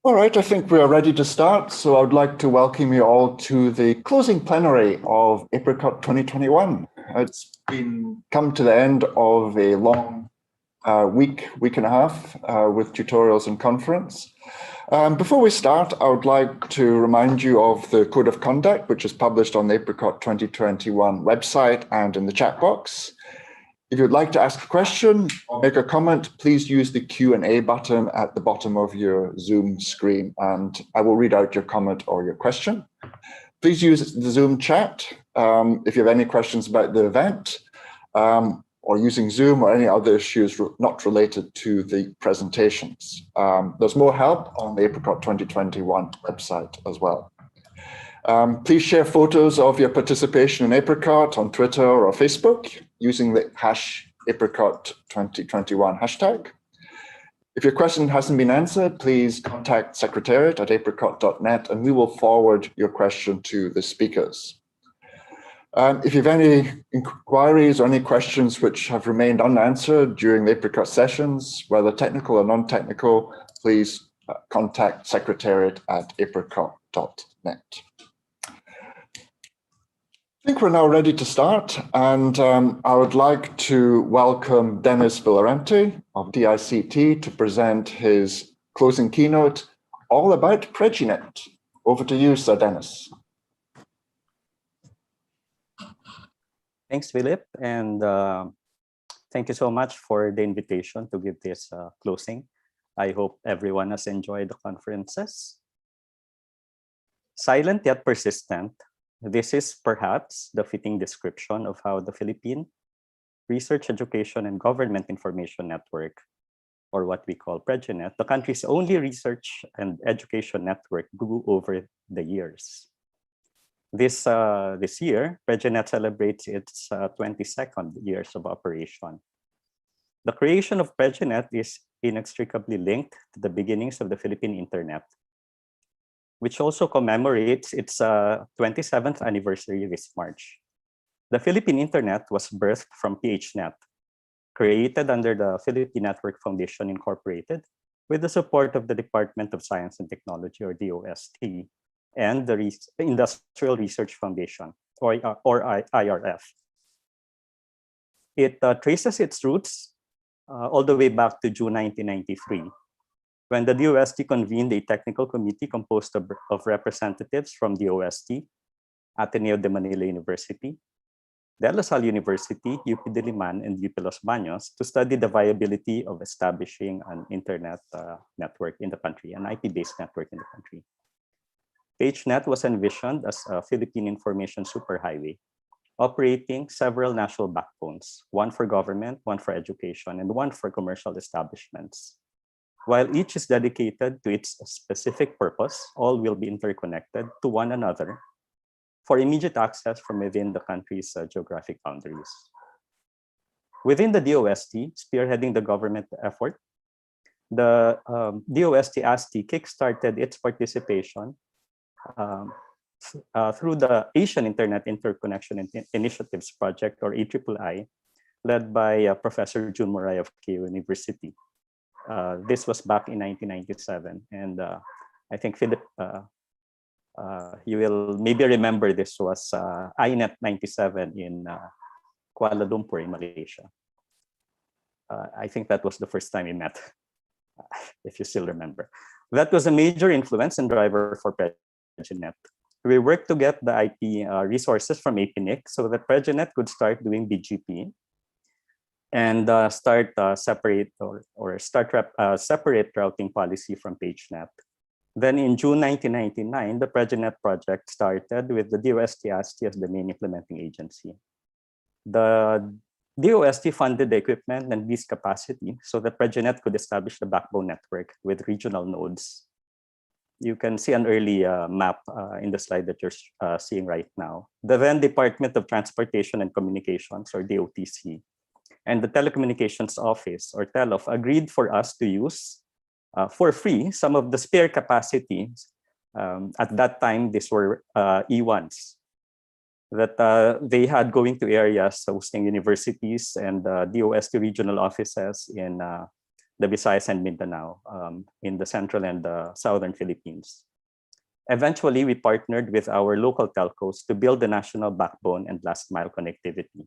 All right, I think we are ready to start. So I would like to welcome you all to the closing plenary of APRICOT 2021. It's come to the end of a long week and a half with tutorials and conference. Before we start, I would like to remind you of the Code of Conduct, which is published on the APRICOT 2021 website and in the chat box. If you'd like to ask a question or make a comment, please use the Q&A button at the bottom of your Zoom screen, and I will read out your comment or your question. Please use the Zoom chat if you have any questions about the event or using Zoom or any other issues not related to the presentations. There's more help on the APRICOT 2021 website as well. Please share photos of your participation in APRICOT on Twitter or Facebook using the #APRICOT2021 hashtag. If your question hasn't been answered, please contact secretariat at apricot.net and we will forward your question to the speakers. If you have any inquiries or any questions which have remained unanswered during the APRICOT sessions, whether technical or non-technical, please contact secretariat at apricot.net. I think we're now ready to start, and I would like to welcome Dennis Villarente of DICT to present his closing keynote, all about PregiNet. Over to you, Sir Dennis. Thanks, Philip, and thank you so much for the invitation to give this closing. I hope everyone has enjoyed the conferences. Silent yet persistent. This is perhaps the fitting description of how the Philippine Research, Education, and Government Information Network, or what we call PregiNet, the country's only research and education network, grew over the years. This year, PregiNet celebrates its 22nd years of operation. The creation of PregiNet is inextricably linked to the beginnings of the Philippine Internet, which also commemorates its 27th anniversary this March. The Philippine Internet was birthed from PHNet, created under the Philippine Network Foundation Incorporated with the support of the Department of Science and Technology, or DOST, and the Industrial Research Foundation, or IRF. It traces its roots all the way back to June 1993, when the DOST convened a technical committee composed of representatives from DOST, Ateneo de Manila University, De La Salle University, UP Diliman, and UP Los Baños to study the viability of establishing an internet network in the country, an IP-based network in the country. PHNet was envisioned as a Philippine information superhighway, operating several national backbones, one for government, one for education, and one for commercial establishments. While each is dedicated to its specific purpose, all will be interconnected to one another for immediate access from within the country's geographic boundaries. Within the DOST, spearheading the government effort, the DOST-ASTI kickstarted its participation through the Asian Internet Interconnection Initiatives Project, or AIII, led by Professor Jun Moray of Keio University. This was back in 1997, and I think Philip, you will maybe remember this was INET 97 in Kuala Lumpur in Malaysia. I think that was the first time we met, if you still remember. That was a major influence and driver for PregiNet. We worked to get the IP resources from APNIC so that PregiNet could start doing BGP and start separate routing policy from PageNet. Then in June 1999, the PregiNet project started with the DOST-ASTI as the main implementing agency. The DOST funded the equipment and leased capacity so that PregiNet could establish the backbone network with regional nodes. You can see an early map in the slide that you're seeing right now. The then Department of Transportation and Communications, or DOTC, and the Telecommunications Office, or TELOF, agreed for us to use for free some of the spare capacity. At that time, these were E1s. that they had going to areas hosting universities and DOST regional offices in the Visayas and Mindanao in the central and the southern Philippines. Eventually, we partnered with our local telcos to build the national backbone and last mile connectivity.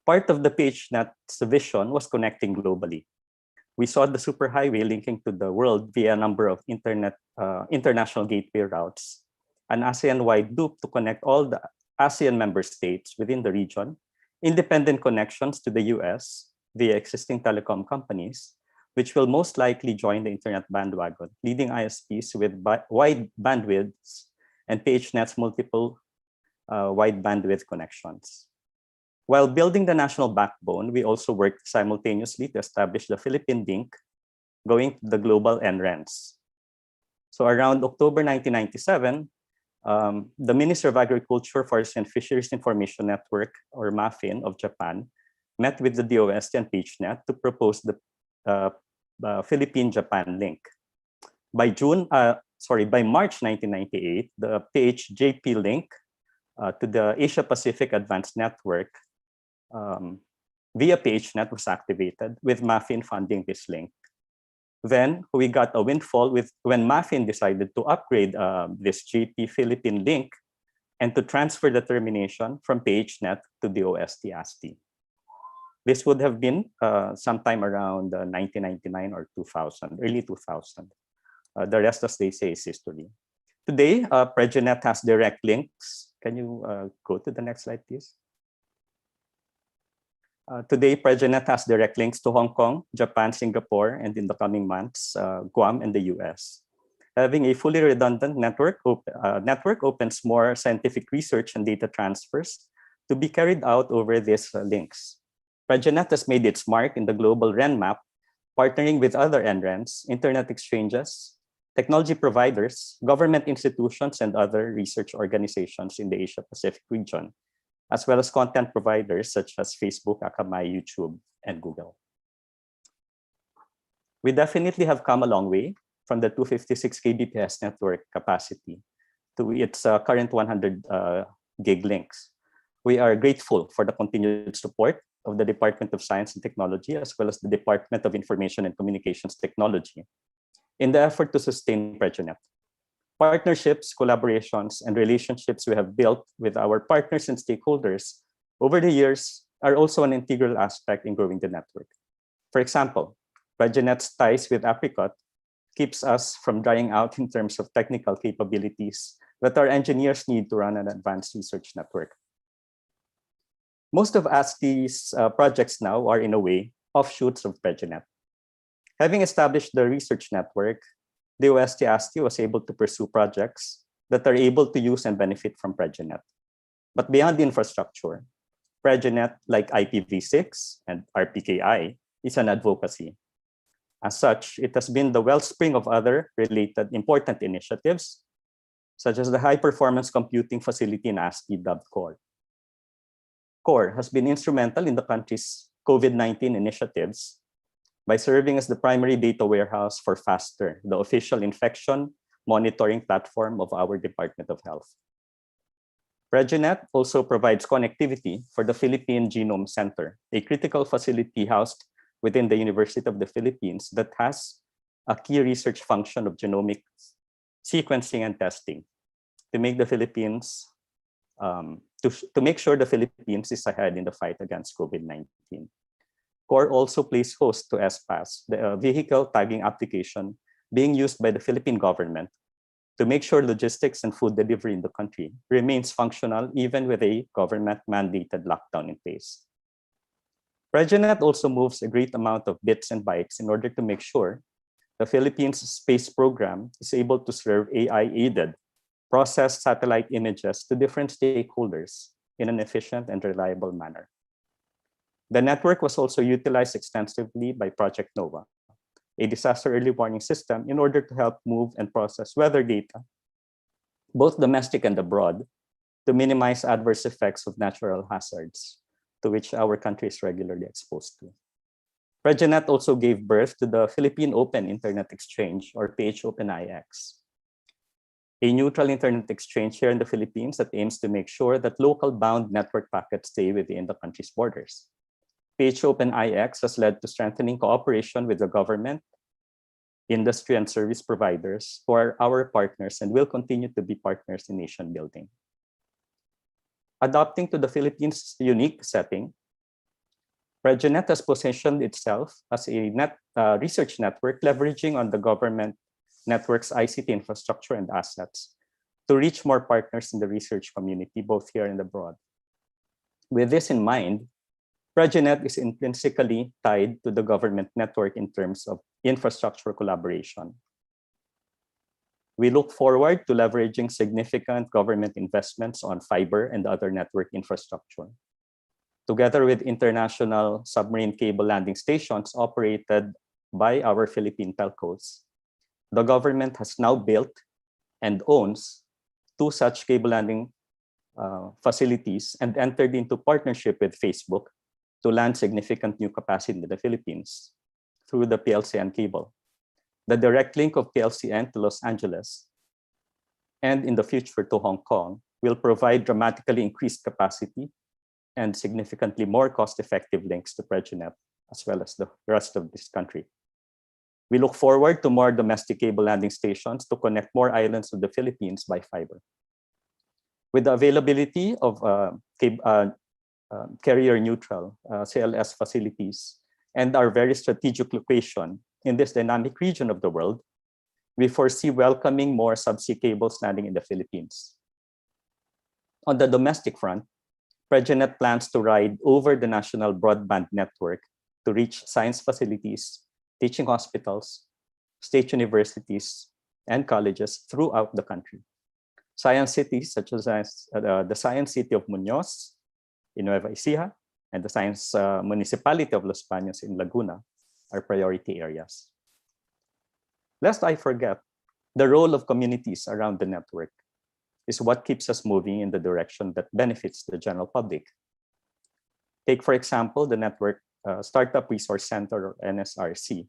Part of the PHNet's vision was connecting globally. We saw the superhighway linking to the world via a number of international gateway routes, an ASEAN-wide loop to connect all the ASEAN member states within the region, independent connections to the US via existing telecom companies, which will most likely join the internet bandwagon, leading ISPs with wide bandwidths and PHNet's multiple wide bandwidth connections. While building the national backbone, we also worked simultaneously to establish the Philippine Link, going to the global NRENs. So around October 1997, the Ministry of Agriculture, Forestry and Fisheries Information Network, or MAFIN of Japan, met with the DOST and PHNet to propose the Philippine-Japan link. By March 1998, the PHJP link to the Asia-Pacific Advanced Network via PHNet was activated, with MAFIN funding this link. Then we got a windfall when MAFIN decided to upgrade this JP Philippine link and to transfer the termination from PHNet to the DOST-AST. This would have been sometime around 1999 or 2000, early 2000. The rest, as they say, is history. Today, PregiNet has direct links. Can you go to the next slide, please? Today, PregiNet has direct links to Hong Kong, Japan, Singapore, and in the coming months, Guam and the US. Having a fully redundant network opens more scientific research and data transfers to be carried out over these links. PregiNet has made its mark in the global REN map, partnering with other NRENs, internet exchanges, technology providers, government institutions, and other research organizations in the Asia-Pacific region, as well as content providers such as Facebook, Akamai, YouTube, and Google. We definitely have come a long way from the 256 kbps network capacity to its current 100 gig links. We are grateful for the continued support of the Department of Science and Technology, as well as the Department of Information and Communications Technology, in the effort to sustain PregiNet. Partnerships, collaborations, and relationships we have built with our partners and stakeholders over the years are also an integral aspect in growing the network. For example, PregiNet's ties with APNIC keeps us from drying out in terms of technical capabilities that our engineers need to run an advanced research network. Most of ASTI's projects now are, in a way, offshoots of PregiNet. Having established the research network, the DOST-AST was able to pursue projects that are able to use and benefit from PregiNet. But beyond the infrastructure, PregiNet, like IPv6 and RPKI, is an advocacy. As such, it has been the wellspring of other related important initiatives, such as the high-performance computing facility in ASTI dubbed CORE. CORE has been instrumental in the country's COVID-19 initiatives by serving as the primary data warehouse for FASTER, the official infection monitoring platform of our Department of Health. PregiNet also provides connectivity for the Philippine Genome Center, a critical facility housed within the University of the Philippines that has a key research function of genomic sequencing and testing to make the Philippines, to make sure the Philippines is ahead in the fight against COVID-19. CORE also plays host to SPAS, the vehicle tagging application being used by the Philippine government to make sure logistics and food delivery in the country remains functional even with a government-mandated lockdown in place. PregiNet also moves a great amount of bits and bytes in order to make sure the Philippines space program is able to serve AI-aided processed satellite images to different stakeholders in an efficient and reliable manner. The network was also utilized extensively by Project NOAA, a disaster early warning system, in order to help move and process weather data, both domestic and abroad, to minimize adverse effects of natural hazards to which our country is regularly exposed to. PregiNet also gave birth to the Philippine Open Internet Exchange, or PHOpenIX. a neutral internet exchange here in the Philippines that aims to make sure that local bound network packets stay within the country's borders. PHOpenIX has led to strengthening cooperation with the government, industry, and service providers who are our partners and will continue to be partners in nation building. Adapting to the Philippines' unique setting, RegioNet has positioned itself as a research network leveraging on the government network's ICT infrastructure and assets to reach more partners in the research community, both here and abroad. With this in mind, RegioNet is intrinsically tied to the government network in terms of infrastructure collaboration. We look forward to leveraging significant government investments on fiber and other network infrastructure. Together with international submarine cable landing stations operated by our Philippine telcos, the government has now built and owns 2 such cable landing facilities and entered into partnership with Facebook to land significant new capacity in the Philippines through the PLCN cable. The direct link of PLCN to Los Angeles and in the future to Hong Kong will provide dramatically increased capacity and significantly more cost-effective links to RegioNet as well as the rest of this country. We look forward to more domestic cable landing stations to connect more islands of the Philippines by fiber. With the availability of carrier-neutral CLS facilities and our very strategic location in this dynamic region of the world, we foresee welcoming more subsea cables landing in the Philippines. On the domestic front, RegioNet plans to ride over the national broadband network to reach science facilities, teaching hospitals, state universities, and colleges throughout the country. Science cities such as the Science City of Muñoz in Nueva Ecija and the Science Municipality of Los Baños in Laguna are priority areas. Lest I forget, the role of communities around the network is what keeps us moving in the direction that benefits the general public. Take, for example, the Network Startup Resource Center, or NSRC,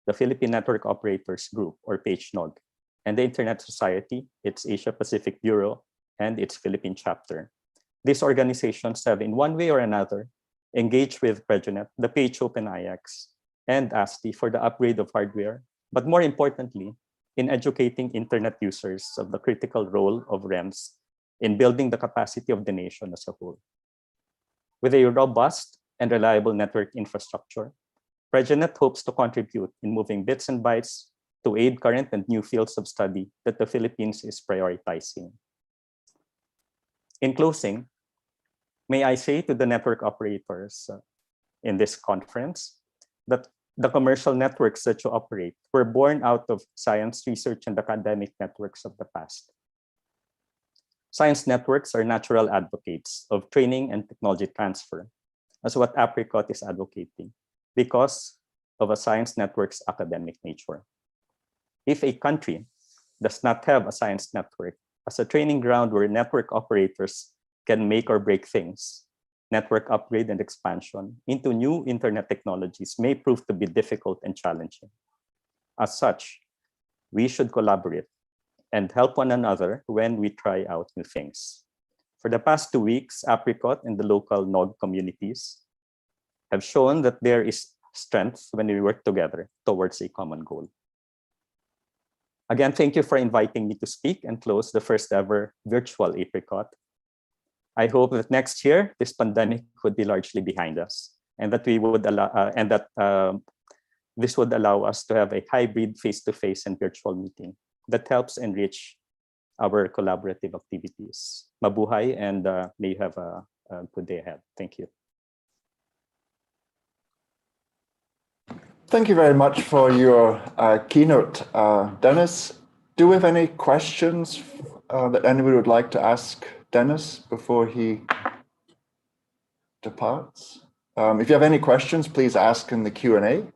the Philippine Network Operators Group, or PHNOG, and the Internet Society, its Asia Pacific Bureau, and its Philippine chapter. These organizations have, in one way or another, engaged with RegioNet, the PHOpenIX, and ASTI for the upgrade of hardware, but more importantly, in educating internet users of the critical role of REMS in building the capacity of the nation as a whole. With a robust and reliable network infrastructure, RegioNet hopes to contribute in moving bits and bytes to aid current and new fields of study that the Philippines is prioritizing. In closing, may I say to the network operators in this conference that the commercial networks that you operate were born out of science research and academic networks of the past. Science networks are natural advocates of training and technology transfer, as what APRICOT is advocating, because of a science network's academic nature. If a country does not have a science network as a training ground where network operators can make or break things, network upgrade and expansion into new internet technologies may prove to be difficult and challenging. As such, we should collaborate and help one another when we try out new things. For the past 2 weeks, APRICOT and the local NOG communities have shown that there is strength when we work together towards a common goal. Again, thank you for inviting me to speak and close the first ever virtual APRICOT. I hope that next year, this pandemic would be largely behind us, and that we would allow, this would allow us to have a hybrid face-to-face and virtual meeting that helps enrich our collaborative activities. Mabuhay, and may you have a good day ahead. Thank you. Thank you very much for your keynote, Dennis. Do we have any questions that anyone would like to ask Dennis before he departs? If you have any questions, please ask in the Q&A.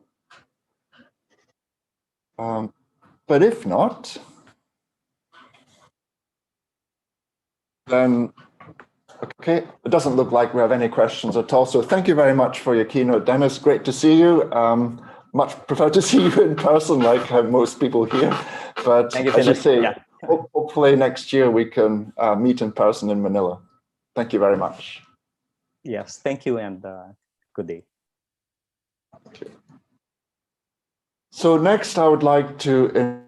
But if not, then, okay, it doesn't look like we have any questions at all. So thank you very much for your keynote, Dennis. Great to see you. Much prefer to see you in person, like most people here. But as you say, hopefully next year we can meet in person in Manila. Thank you very much. Yes, thank you, and good day. Okay. So next I would like to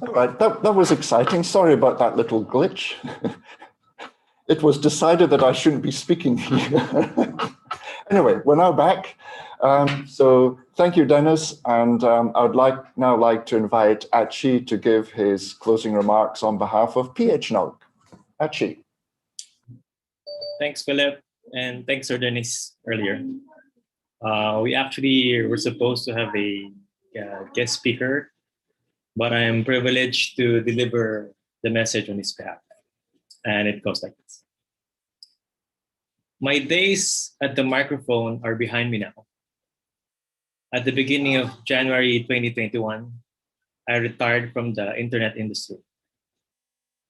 all right, that was exciting. Sorry about that little glitch. It was decided that I shouldn't be speaking here. Anyway, we're now back. So thank you, Dennis. And I would now like to invite Achi to give his closing remarks on behalf of PHNOG. Achi. Thanks, Philip, and thanks, Sir Dennis, earlier. We actually were supposed to have a guest speaker, but I am privileged to deliver the message on his behalf. And it goes like this. My days at the microphone are behind me now. At the beginning of January 2021, I retired from the internet industry.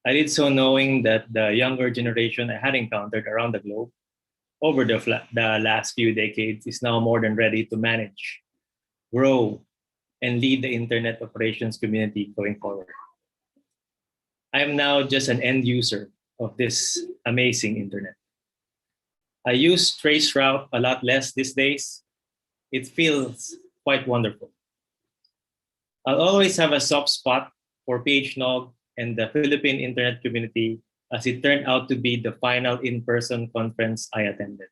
I did so knowing that the younger generation I had encountered around the globe over the last few decades is now more than ready to manage, grow, and lead the internet operations community going forward. I am now just an end user of this amazing internet. I use Traceroute a lot less these days. It feels quite wonderful. I'll always have a soft spot for PHNOG and the Philippine internet community, as it turned out to be the final in-person conference I attended.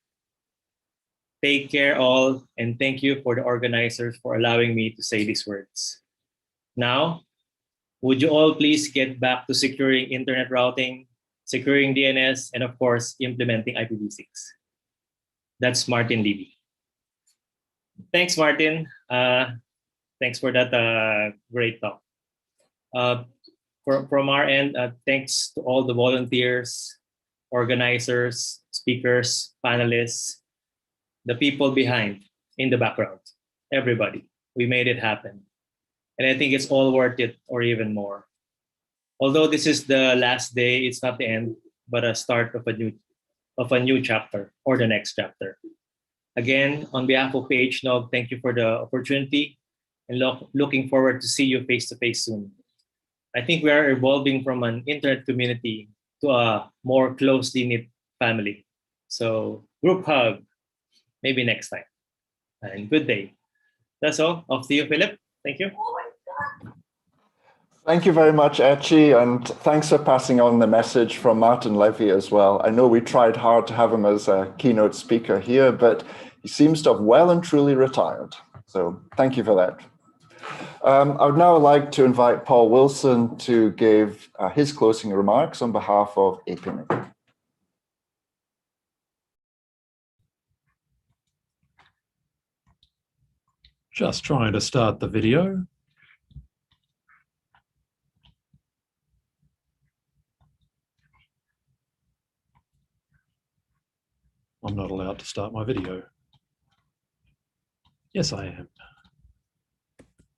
Take care all, and thank you for the organizers for allowing me to say these words. Now, would you all please get back to securing internet routing, securing DNS, and of course, implementing IPv6. That's Martin Levy. Thanks, Martin. Thanks for that great talk. From our end, thanks to all the volunteers, organizers, speakers, panelists, the people behind, in the background, everybody. We made it happen. And I think it's all worth it or even more. Although this is the last day, it's not the end, but a start of a new chapter or the next chapter. Again, on behalf of PHNOG, thank you for the opportunity and looking forward to see you face to face soon. I think we are evolving from an internet community to a more closely knit family. So group hug, maybe next time. And good day. That's all. Off to you, Philip. Thank you. Thank you very much, Achi, and thanks for passing on the message from Martin Levy as well. I know we tried hard to have him as a keynote speaker here, but he seems to have well and truly retired. So thank you for that. I would now like to invite Paul Wilson to give his closing remarks on behalf of APNIC. Just trying to start the video. I'm not allowed to start my video. Yes, I am.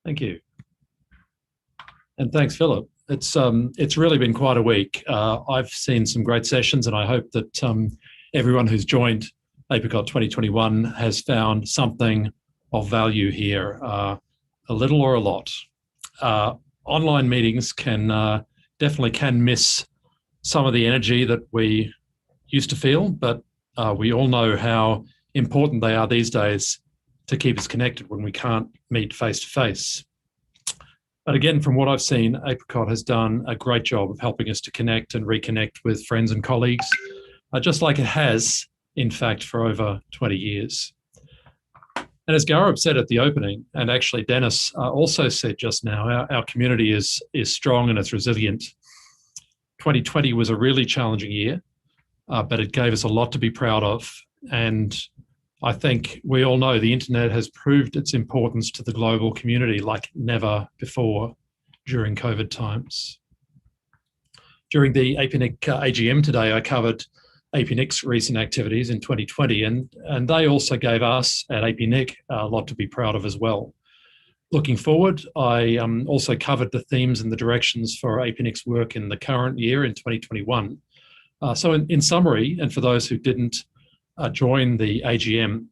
Thank you. And thanks, Philip. It's really been quite a week. I've seen some great sessions, and I hope that everyone who's joined APNIC 2021 has found something of value here, a little or a lot. Online meetings definitely can miss some of the energy that we used to feel, but we all know how important they are these days to keep us connected when we can't meet face to face. But again, from what I've seen, APRICOT has done a great job of helping us to connect and reconnect with friends and colleagues, just like it has, in fact, for over 20 years. And as Gaurav said at the opening, and actually Dennis also said just now, our community is strong and it's resilient. 2020 was a really challenging year, but it gave us a lot to be proud of. And I think we all know the internet has proved its importance to the global community like never before during COVID times. During the APNIC AGM today, I covered APNIC's recent activities in 2020, and they also gave us at APNIC a lot to be proud of as well. Looking forward, I also covered the themes and the directions for APNIC's work in the current year in 2021. So in summary, and for those who didn't join the AGM,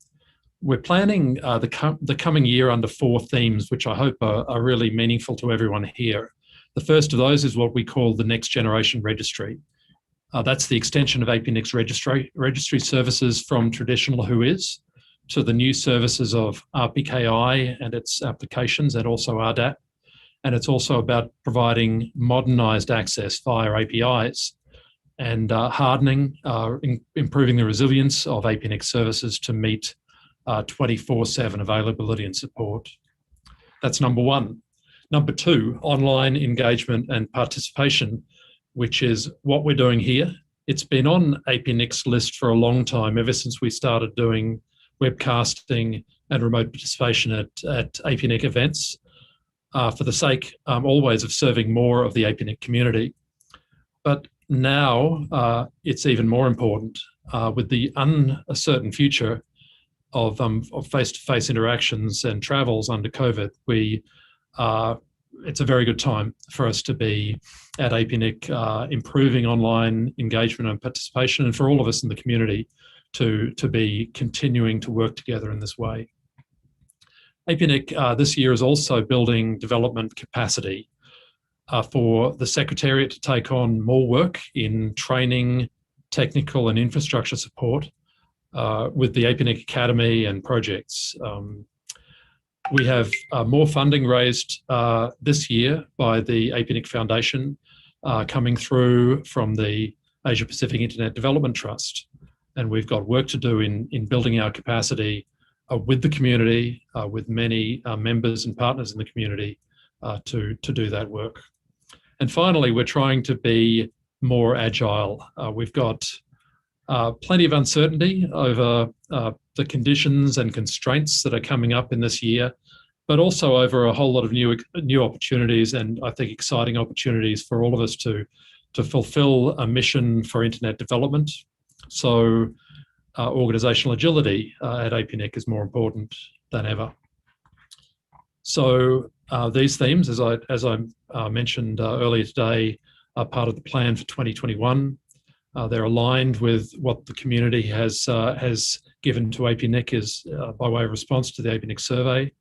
we're planning the coming year under 4 themes, which I hope are really meaningful to everyone here. The first of those is what we call the Next Generation Registry. That's the extension of APNIC's registry services from traditional WHOIS to the new services of RPKI and its applications, and also RDAP. And it's also about providing modernized access via APIs and hardening, improving the resilience of APNIC services to meet 24/7 availability and support. That's number 1. Number 2, online engagement and participation, which is what we're doing here. It's been on APNIC's list for a long time, ever since we started doing webcasting and remote participation at APNIC events, for the sake always of serving more of the APNIC community. But now it's even more important with the uncertain future of face-to-face interactions and travels under COVID. It's a very good time for us to be at APNIC improving online engagement and participation, and for all of us in the community to be continuing to work together in this way. APNIC this year is also building development capacity for the Secretariat to take on more work in training, technical and infrastructure support with the APNIC Academy and projects. We have more funding raised this year by the APNIC Foundation coming through from the Asia Pacific Internet Development Trust. And we've got work to do in building our capacity with the community, with many members and partners in the community to do that work. And finally, we're trying to be more agile. We've got plenty of uncertainty over the conditions and constraints that are coming up in this year, but also over a whole lot of new opportunities, and I think exciting opportunities for all of us to fulfill a mission for internet development. So organizational agility at APNIC is more important than ever. So these themes, as I mentioned earlier today, are part of the plan for 2021. They're aligned with what the community has given to APNIC as by way of response to the APNIC survey.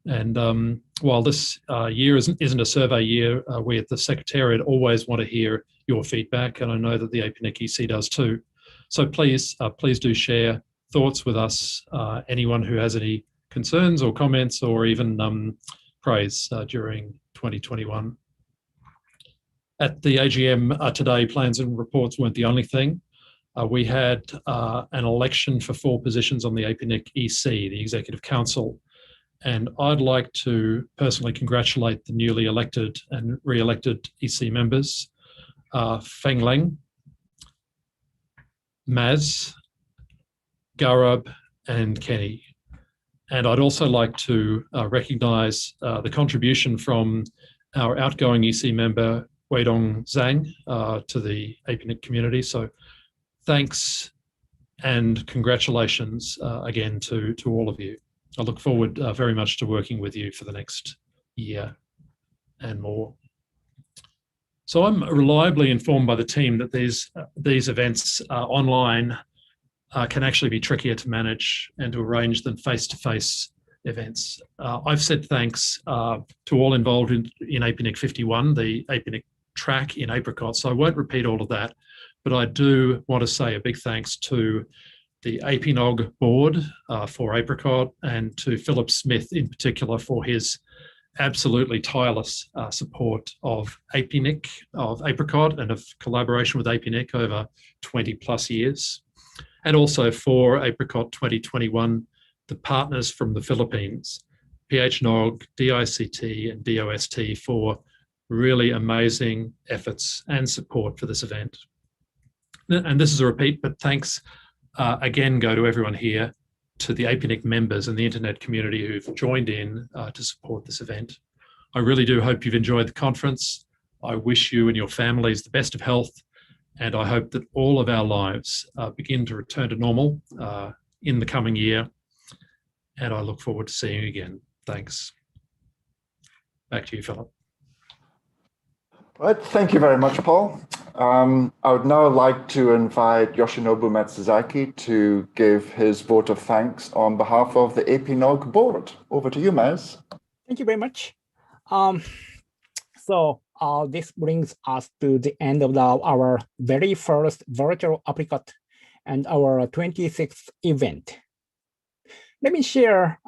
And while this year isn't a survey year, we at the Secretariat always want to hear your feedback, and I know that the APNIC EC does too. So please do share thoughts with us, anyone who has any concerns or comments or even praise during 2021. At the AGM today, plans and reports weren't the only thing. We had an election for 4 positions on the APNIC EC, the Executive Council, and I'd like to personally congratulate the newly elected and re-elected EC members, Feng Leng, Maz, Garab, and Kenny. And I'd also like to recognise the contribution from our outgoing EC member, Weidong Zhang, to the APNIC community. So thanks and congratulations again to all of you. I look forward very much to working with you for the next year and more. So I'm reliably informed by the team that these events online can actually be trickier to manage and to arrange than face-to-face events. I've said thanks to all involved in APNIC 51, the APNIC track in Apricot, so I won't repeat all of that, but I do want to say a big thanks to the APNOG board for Apricot, and to Philip Smith in particular for his absolutely tireless support of APNIC, of Apricot, and of collaboration with APNIC over 20 plus years. And also for Apricot 2021, the partners from the Philippines, PHNOG, DICT, and DOST for really amazing efforts and support for this event. And this is a repeat, but thanks again go to everyone here to the APNIC members and the internet community who've joined in to support this event. I really do hope you've enjoyed the conference. I wish you and your families the best of health, and I hope that all of our lives begin to return to normal in the coming year. And I look forward to seeing you again. Thanks. Back to you, Philip. Right, thank you very much, Paul. I would now like to invite Yoshinobu Matsuzaki to give his vote of thanks on behalf of the APNIC board. Over to you, Maz. Thank you very much. This brings us to the end of our very first virtual apricot and our 26th event. Let me share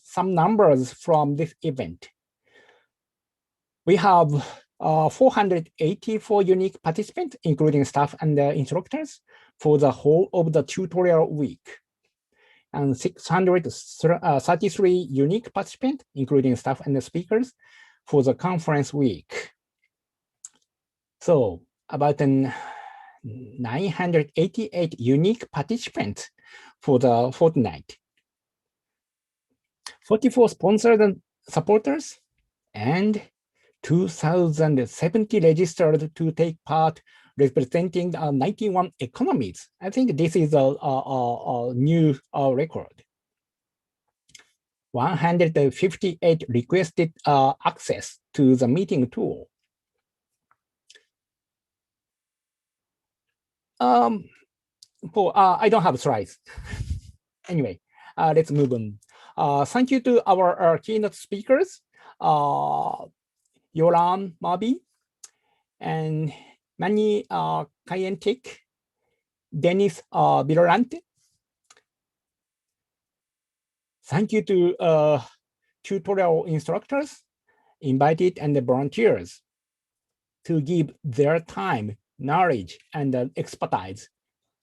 some numbers from this event. We have 484 unique participants, including staff and instructors, for the whole of the tutorial week, and 633 unique participants, including staff and speakers, for the conference week. So about 988 unique participants for the fortnight, 44 sponsors and supporters, and 2,070 registered to take part, representing 91 economies. I think this is a new record. 158 requested access to the meeting tool. I don't have slides. Anyway, let's move on. Thank you to our keynote speakers, Yoram Mabi and Manny Kayentik, Dennis Virolante. Thank you to tutorial instructors, invited and volunteers to give their time, knowledge, and expertise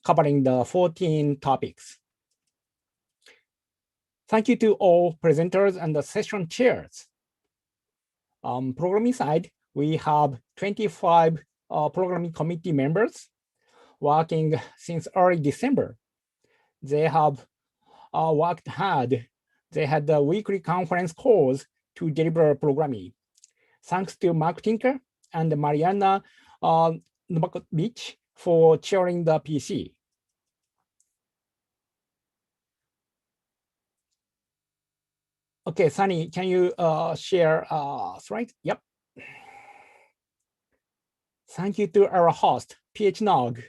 covering the 14 topics. Thank you to all presenters and the session chairs. Programming side, we have 25 programming committee members working since early December. They have worked hard. They had the weekly conference calls to deliver programming. Thanks to Mark Tinker and Mariana Novakovic for chairing the PC. Okay, Sunny, can you share slides? Yep. Thank you to our host, PHNOG,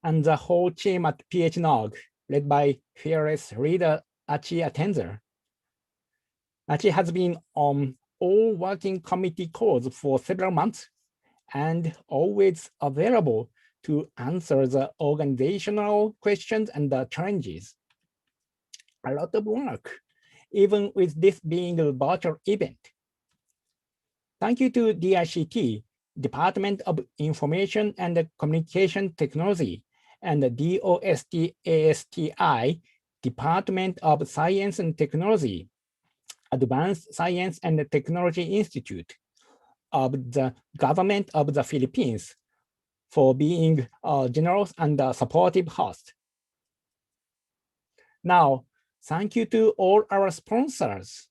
and the whole team at PHNOG, led by fearless leader Achi Atenzer. Achi has been on all working committee calls for several months and always available to answer the organizational questions and the challenges. A lot of work, even with this being a virtual event. Thank you to DICT, Department of Information and Communication Technology, and the DOST-ASTI, Department of Science and Technology, Advanced Science and Technology Institute of the Government of the Philippines for being generous and supportive host. Now, thank you to all our sponsors.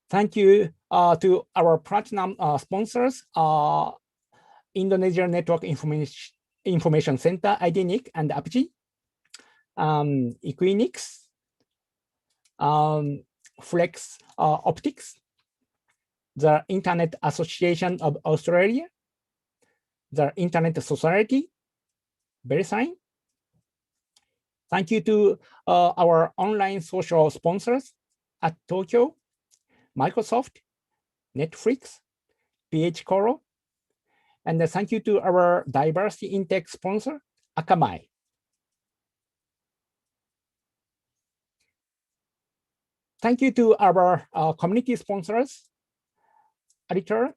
Thank you to our platinum sponsors, Indonesia Network Information Center, APNIC, and APG, Equinix, Flex Optics, the Internet Association of Australia, the Internet Society, VeriSign. Thank you to our online social sponsors at Tokyo, Microsoft, Netflix, PHCoro, and thank you to our diversity in tech sponsor, Akamai. Thank you to our community sponsors, Editor,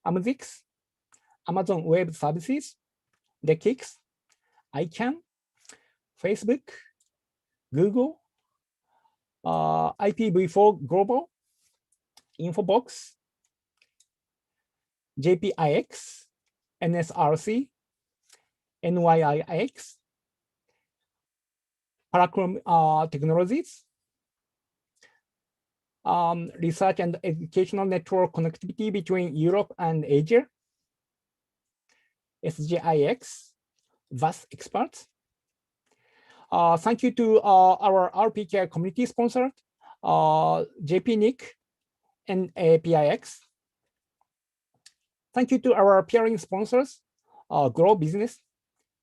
Amazix, Amazon Web Services, TheKicks, ICANN, Facebook, Google, IPv4 Global, Infobox, JPIX, NSRC, NYIX, Paracom technologies, research and educational network connectivity between Europe and Asia, SGIX, VAS experts. Thank you to our RPK community sponsor, APNIC and APIX. Thank you to our peering sponsors, Grow Business,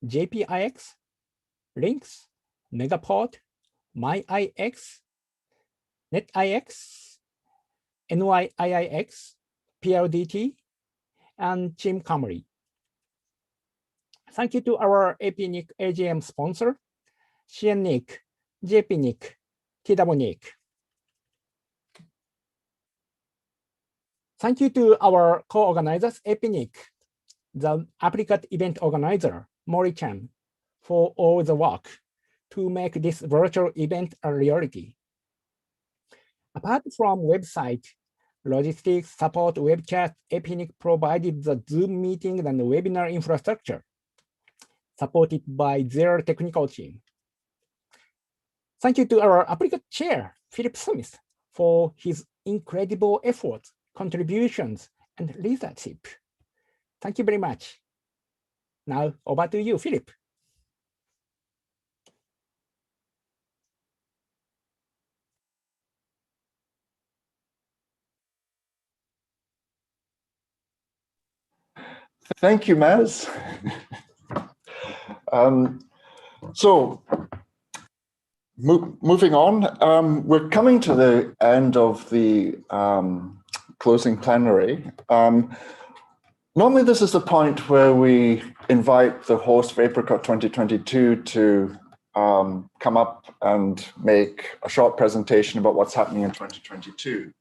JPIX, Links, Megaport, MyIX, NetIX, NYIIX, PLDT, and Team Camry. Thank you to our APNIC AGM sponsor, CNNIC, JPNIC, TWNIC. Thank you to our co-organizers, APNIC, the applicant event organizer, Mori-chan, for all the work to make this virtual event a reality. Apart from website, logistics, support, web chat, APNIC provided the Zoom meeting and the webinar infrastructure, supported by their technical team. Thank you to our applicant chair, Philip Smith, for his incredible efforts, contributions, and leadership. Thank you very much. Now, over to you, Philip. Thank you, Maz. Moving on, we're coming to the end of the closing plenary. Normally, this is the point where we invite the host for Apricot 2022 to come up and make a short presentation about what's happening in 2022.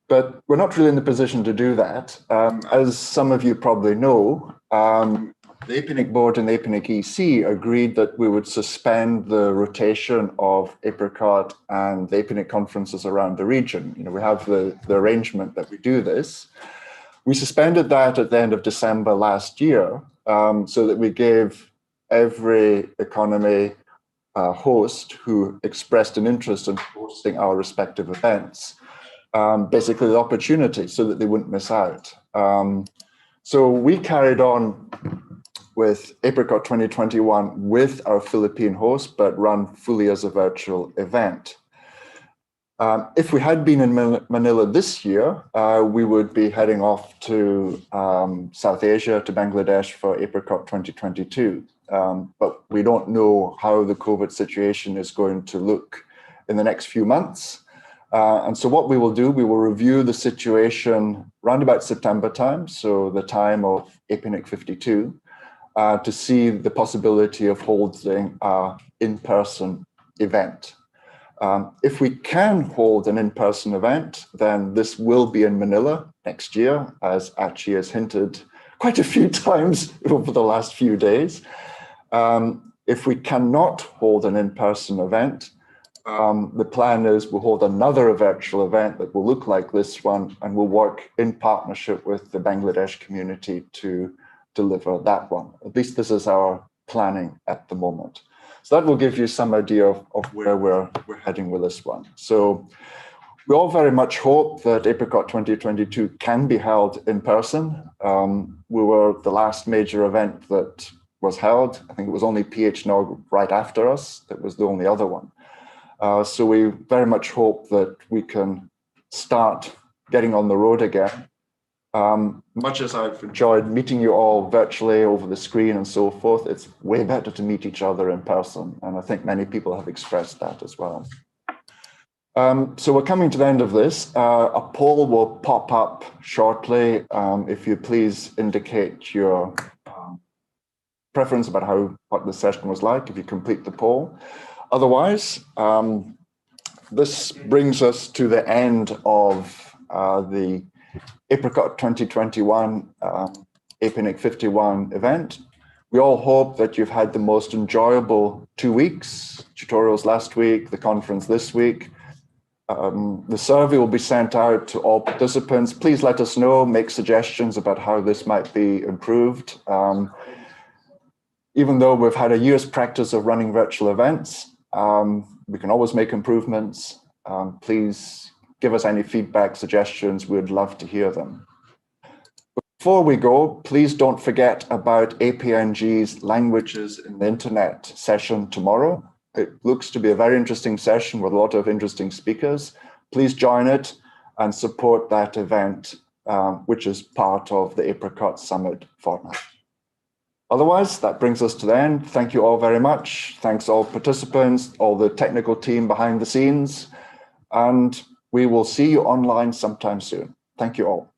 But we're not really in the position to do that. As some of you probably know, the APNIC board and the APNIC EC agreed that we would suspend the rotation of Apricot and the APNIC conferences around the region. You know, we have the arrangement that we do this. We suspended that at the end of December last year, so that we gave every economy host who expressed an interest in hosting our respective events basically the opportunity so that they wouldn't miss out. So we carried on with Apricot 2021 with our Philippine host, but run fully as a virtual event. If we had been in Manila this year, we would be heading off to South Asia, to Bangladesh for Apricot 2022. But we don't know how the COVID situation is going to look in the next few months. And so what we will do, we will review the situation around about September time, so the time of APNIC 52, to see the possibility of holding an in-person event. If we can hold an in-person event, then this will be in Manila next year, as Achi has hinted quite a few times over the last few days. If we cannot hold an in-person event, the plan is we'll hold another virtual event that will look like this one, and we'll work in partnership with the Bangladesh community to deliver that one. At least this is our planning at the moment. So that will give you some idea of where we're heading with this one. So we all very much hope that Apricot 2022 can be held in person. We were the last major event that was held. I think it was only PHNOG right after us. That was the only other one. So we very much hope that we can start getting on the road again. Much as I've enjoyed meeting you all virtually over the screen and so forth, it's way better to meet each other in person. And I think many people have expressed that as well. So we're coming to the end of this. A poll will pop up shortly. If you please indicate your preference about what the session was like, if you complete the poll. Otherwise, this brings us to the end of the Apricot 2021 APNIC 51 event. We all hope that you've had the most enjoyable 2 weeks, tutorials last week, the conference this week. The survey will be sent out to all participants. Please let us know, make suggestions about how this might be improved. even though we've had a year's practice of running virtual events, we can always make improvements. Please give us any feedback, suggestions. We'd love to hear them. Before we go, please don't forget about APNG's Languages in the Internet session tomorrow. It looks to be a very interesting session with a lot of interesting speakers. Please join it and support that event, which is part of the Apricot Summit format. Otherwise, that brings us to the end. Thank you all very much. Thanks all participants, all the technical team behind the scenes, and we will see you online sometime soon. Thank you all.